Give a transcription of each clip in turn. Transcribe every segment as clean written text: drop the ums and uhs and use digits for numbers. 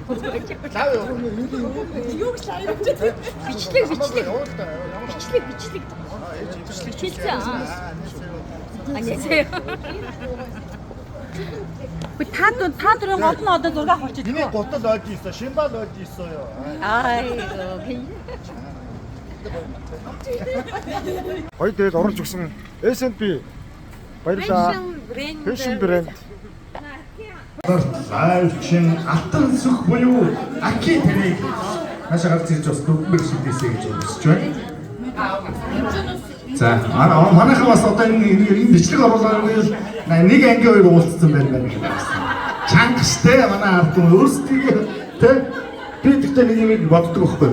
Юу гэж аяа бичлэг. Бичлэг. 안녕하세요. 다 들은 거 없나 어떤 놀가 хоч지. 이미 꽃도 넣지 있어. 신발 넣지 있어요. 아이고. Хоёрдээд орж өгсөн S&P баярлалаа. Fashion брэнд. Лайвчин алтан сүх буюу Аки тэрийг наашаа гарч ирж бас бүгд шилдээсэй гэж бодсож байна. За манайхан бас одоо энэ бичлэг оруулаад нэг анги хоёр уулзсан байна гэж байна. Чангастай манай ард түмэн өөрсдөө тэ би тэгтээ нэг юм боддог байхгүй.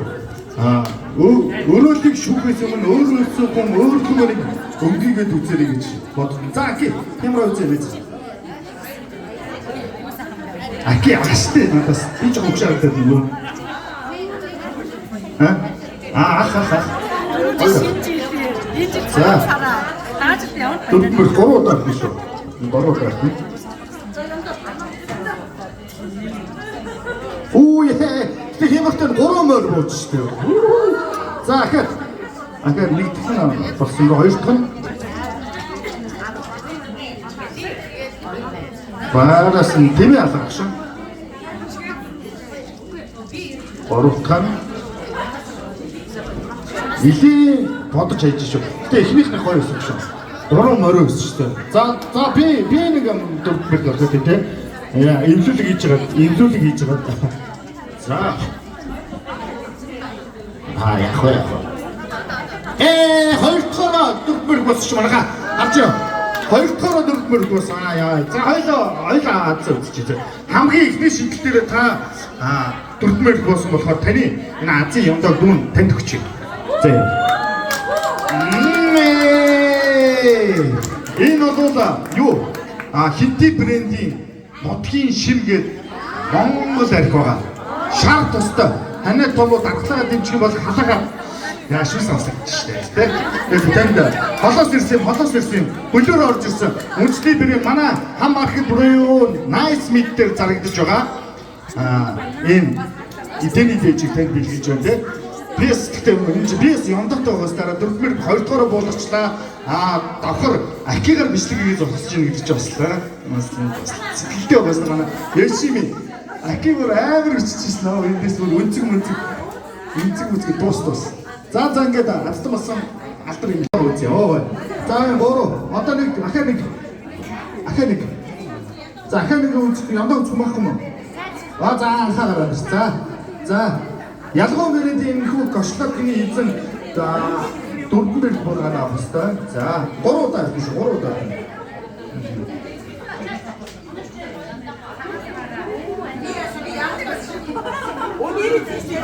Өрөөлийг шүүхээс өмнө өөрөөсөө хүн өөртөө нэг өнгийгээд үзэрэй гэж боддог. За Аки ямар үзээ биз? Аки астай надаас би ч хөшөөрдөг юм. За. 나아질 때 영어 dur 걸어다 비셔. 걸어다. 오예. Тэг хэмэгтэй 3 морь бууж штэ. За ахад. Ахад нэг дахин болсон гоо хоёр дахин. Баараас нь тэмээ алгах шин. Орохтан илийн бодож хайж шүү. Гэтэ эхнийхний хоёр өссөн шүү. 3 морь өссөн шүү. За би нэг дөрвөл ордог тийм. Яа, эвлүүлэг хийж байгаа. За. Яг хөө. Хоёр дахь дөрвөл болсон шүү манайха. Харж юу? Хоёр дахь дөрвөл болсон. Яа. За хоёлаа аз үзчихээ. Хамгийн ихний шийдэл дээр та дөрвөл болсон болохоор таны энэ Азийн ямдаг дүүн танд өгч. За. Энэ бол юу? Хинти брендийн нутгийн шим гээд Монгол арх байгаа. Шар тустай. Танай томоо дархлаагаа дэмжих бол халаагаа яаш сонсож штэ. Тэгээд танд холоос ирсэн. Хөлөөр орж ирсэн. Үндэсний бэрийн манай хам маркет буюу Nice Meat дээр зарагдаж байгаа. Ийм эдний дэжиг танд бэлгэж байна те. Бис гэхдээ бис ямдагтай байгаас дараа 4-р 2 дугаар буулгачлаа. Давхар Акигаар бичлэгийг зогсож ийн гэж бослоо. Сэтгэлтэй байгаас манай Яшими Акигаар амар өччихсэн аа. Эндээс бүр үнцэг дуус. За ингээд ацтай болсон алтар юм үзье. За бороо. Одоо нэг ахаа нэг. За ахаа нэг үнцэг ямдаа үзэх байхгүй юм. За анхаараа байна. За ялгоо мөрөдийн энэхүү гошлогны эзэн дөрвөл болгоно авахстай. За 3 удаа биш 3 удаа. 오늘이 진짜